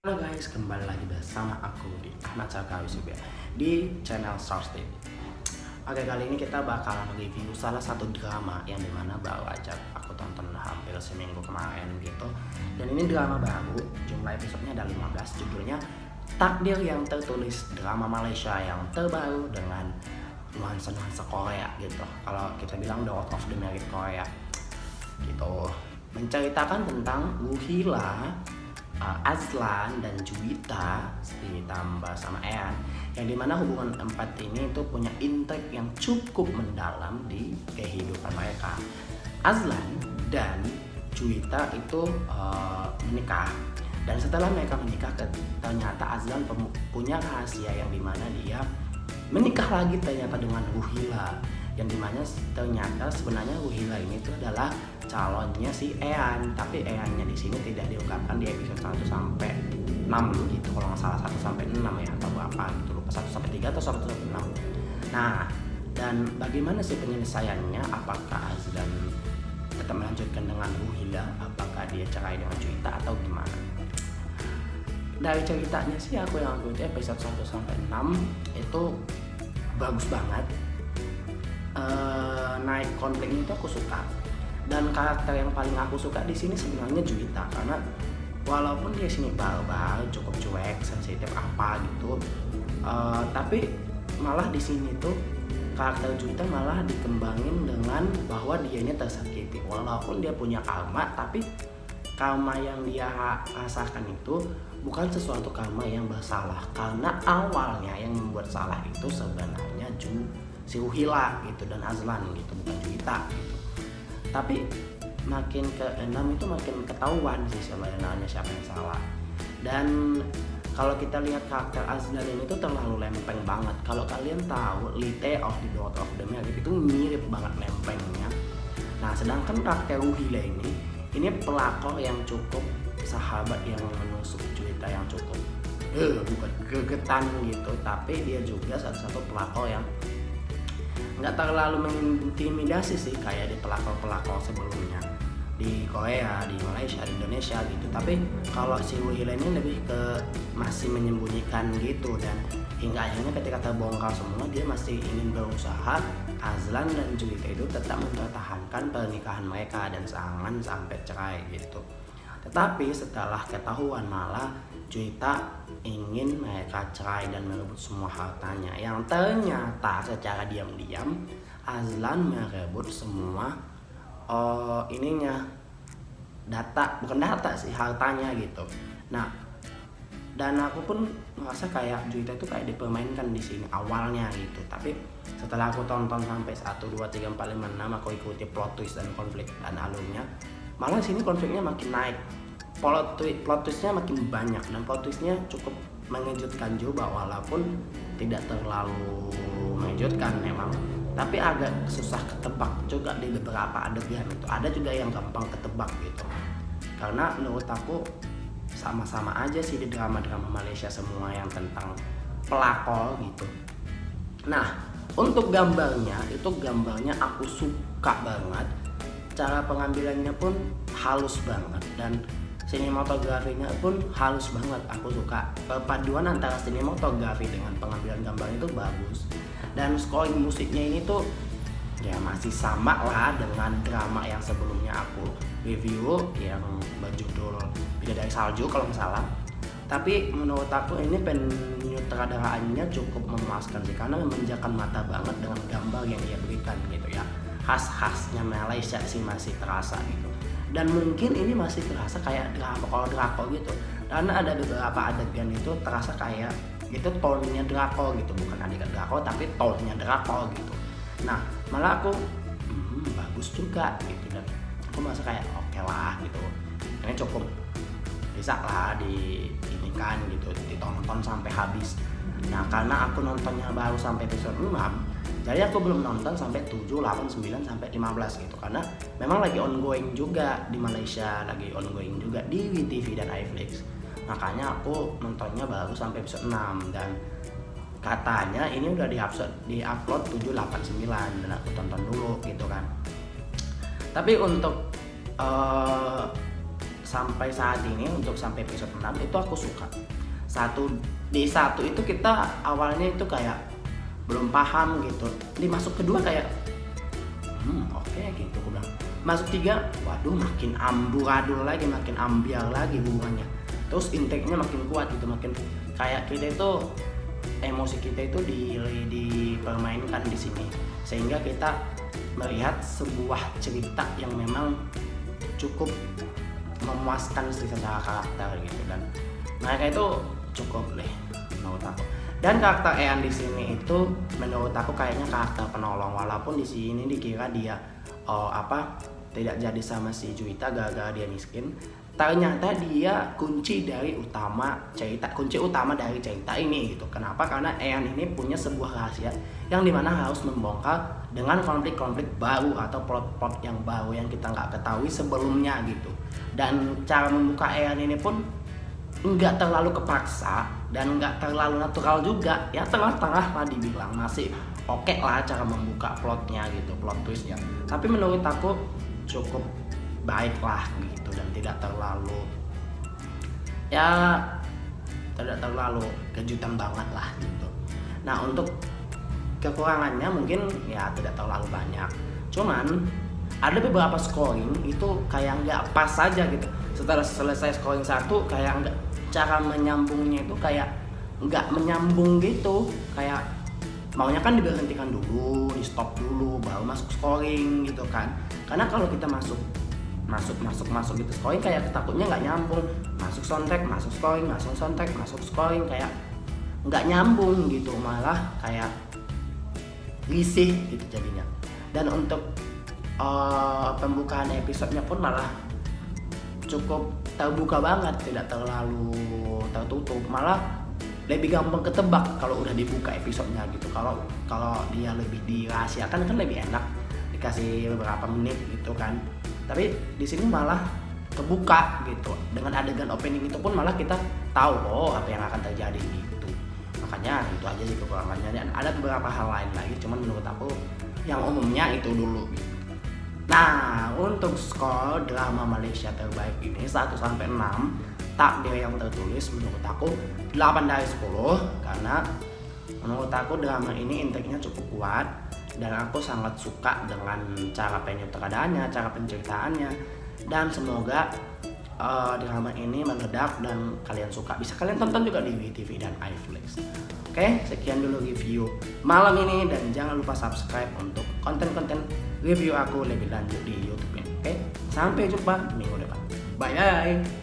Halo guys, kembali lagi bersama aku di Ahmad Cakawi Subia di channel Source TV. Oke, kali ini kita bakalan review salah satu drama yang dimana baru aja aku tonton hampir seminggu kemarin gitu. Dan ini drama baru, jumlah episodenya ada 15, judulnya Takdir Yang Tertulis, drama Malaysia yang terbaru dengan nuansa-nuansa Korea gitu. Kalau kita bilang The Out of the Merit Korea gitu. Menceritakan tentang Ruhila, Azlan dan Juwita ditambah sama Ean, yang dimana hubungan empat ini itu punya intrik yang cukup mendalam di kehidupan mereka. Azlan dan Juwita itu menikah, dan setelah mereka menikah ternyata Azlan punya rahasia yang dimana dia menikah lagi ternyata dengan Ruhila, yang dimana ternyata sebenarnya Ruhila ini itu adalah calonnya si Ean, tapi Eannya di sini tidak diungkapkan di episode 1 sampai 6 gitu, kalau nggak salah 1 sampai 6 ya, atau berapa gitu, lupa 1 sampai 3 atau 1 sampai 6. Nah, dan bagaimana sih penyelesaiannya? Apakah Azlan tetap melanjutkan dengan Ruhila? Apakah dia cerai dengan Juwita atau gimana? Dari ceritanya sih aku yang ikuti episode 1 sampai 6 itu bagus banget. Naik konfliknya itu aku suka, dan karakter yang paling aku suka di sini sebenarnya Juwita, karena walaupun dia sini barbar, cukup cuek, sensitif apa gitu, tapi malah di sini tuh karakter Juwita malah dikembangin dengan bahwa dianya tersakiti, walaupun dia punya karma, tapi karma yang dia rasakan itu bukan sesuatu karma yang bersalah, karena awalnya yang membuat salah itu sebenarnya si Ruhila gitu dan Azlan gitu, bukan Juwita gitu. Tapi makin ke 6 itu makin ketahuan sih sebenarnya siapa yang salah. Dan kalau kita lihat karakter Azlan ini tuh terlalu lempeng banget. Kalau kalian tahu Lite of the Dot of the Merit itu mirip banget lempengnya. Nah, sedangkan karakter Ruhila ini pelakor yang cukup sahabat, yang menusuk Juwita, yang cukup bukan gegetan gitu, tapi dia juga satu-satu pelakor yang nggak terlalu mengintimidasi sih kayak di pelakor-pelakor sebelumnya di Korea, di Malaysia, di Indonesia gitu. Tapi kalau si Ruhila ini lebih ke masih menyembunyikan gitu, dan hingga akhirnya ketika terbongkar semua dia masih ingin berusaha Azlan dan Juwita itu tetap mempertahankan pernikahan mereka dan jangan sampai cerai gitu. Tetapi setelah ketahuan malah Juwita ingin mereka cerai dan merebut semua hartanya, yang ternyata secara diam-diam Azlan merebut semua bukan data sih, hartanya gitu. Nah, dan aku pun merasa kayak Juwita itu kayak dipermainkan di sini awalnya gitu. Tapi setelah aku tonton sampai 1, 2, 3, 4, 5, 6, aku ikuti plot twist dan konflik dan alurnya, malah sini konfliknya makin naik, plot twistnya makin banyak, dan plot twistnya cukup mengejutkan juga, walaupun tidak terlalu mengejutkan memang, tapi agak susah ketebak juga di beberapa adegan itu. Ada juga yang gampang ketebak gitu, karena menurut aku sama-sama aja sih di drama-drama Malaysia semua yang tentang pelakor gitu. Nah, untuk gambarnya aku suka banget, cara pengambilannya pun halus banget, dan sinematografinya pun halus banget. Aku suka perpaduan antara sinematografi dengan pengambilan gambar itu bagus. Dan scoring musiknya ini tuh ya masih sama lah dengan drama yang sebelumnya aku review yang berjudul Bidadari Salju kalau nggak salah. Tapi menurut aku ini penyutradaraannya cukup memuaskan sih, karena memanjakan mata banget dengan gambar yang dia berikan gitu ya. Khas-khasnya Malaysia sih masih terasa gitu. Dan mungkin ini masih terasa kayak drakor gitu, karena ada beberapa adegan itu terasa kayak itu tone-nya drakor gitu, bukan adegan drakor tapi tone-nya drakor gitu. Nah, malah aku bagus juga gitu, dan aku merasa kayak oke lah gitu, ini cukup bisa lah diinikan gitu, ditonton sampai habis. Nah, karena aku nontonnya baru sampai episode 6, jadi aku belum nonton sampai 7, 8, 9, sampai 15 gitu, karena memang lagi ongoing juga di Malaysia, lagi ongoing juga di WeTV dan iFlix. Makanya aku nontonnya baru sampai episode 6, dan katanya ini udah di-upload 7, 8, 9, dan aku tonton dulu gitu kan. Tapi untuk sampai saat ini untuk sampai episode 6 itu aku suka. Di satu itu kita awalnya itu kayak belum paham gitu, di masuk kedua kayak oke gitu aku bilang. Masuk 3, waduh makin amburadul lagi, makin ambiar lagi hubungannya. Terus intake-nya makin kuat gitu, makin kayak kita itu emosi kita itu dipermainkan di sini, sehingga kita melihat sebuah cerita yang memang cukup memuaskan secara karakter gitu, dan mereka itu cukup deh menurut aku. Dan karakter Ean di sini itu menurut aku kayaknya karakter penolong, walaupun di sini dikira dia tidak jadi sama si Juwita gara-gara dia miskin. Ternyata dia kunci utama dari cerita ini gitu. Kenapa? Karena Ean ini punya sebuah rahasia yang dimana harus membongkar dengan konflik-konflik baru atau plot-plot yang baru yang kita nggak ketahui sebelumnya gitu. Dan cara membuka Ean ini pun nggak terlalu kepaksa dan nggak terlalu natural juga, ya tengah-tengah lah dibilang, masih oke lah cara membuka plotnya gitu, plot twistnya. Tapi menurut aku cukup baik lah gitu, dan tidak terlalu kejutan banget lah gitu. Nah untuk kekurangannya mungkin ya tidak terlalu banyak, cuman ada beberapa scoring itu kayak nggak pas saja gitu. Setelah selesai scoring 1 kayak nggak, cara menyambungnya itu kayak nggak menyambung gitu, kayak maunya kan diberhentikan dulu, di stop dulu baru masuk scoring gitu kan. Karena kalau kita masuk gitu scoring kayak takutnya nggak nyambung, masuk soundtrack masuk scoring, masuk soundtrack masuk scoring, kayak nggak nyambung gitu, malah kayak risih gitu jadinya. Dan untuk pembukaan episodenya pun malah cukup terbuka banget, tidak terlalu tertutup, malah lebih gampang ketebak kalau udah dibuka episodenya gitu. Kalau dia lebih dirahasiakan kan lebih enak, dikasih beberapa menit gitu kan. Tapi di sini malah kebuka gitu, dengan adegan opening itu pun malah kita tahu apa yang akan terjadi gitu. Makanya itu aja sih kekurangannya, dan ada beberapa hal lain lagi, cuman menurut aku yang umumnya itu dulu gitu. Nah untuk skor drama Malaysia terbaik ini 1-6, takdir yang tertulis menurut aku 8 dari 10, karena menurut aku drama ini intake-nya cukup kuat dan aku sangat suka dengan cara penyutradaannya, cara penceritaannya, dan semoga drama ini meledak dan kalian suka. Bisa kalian tonton juga di WeTV dan iFlix. Oke, sekian dulu review malam ini, dan jangan lupa subscribe untuk konten-konten review aku lebih lanjut di YouTube ini. Oke, sampai jumpa minggu depan. Bye bye.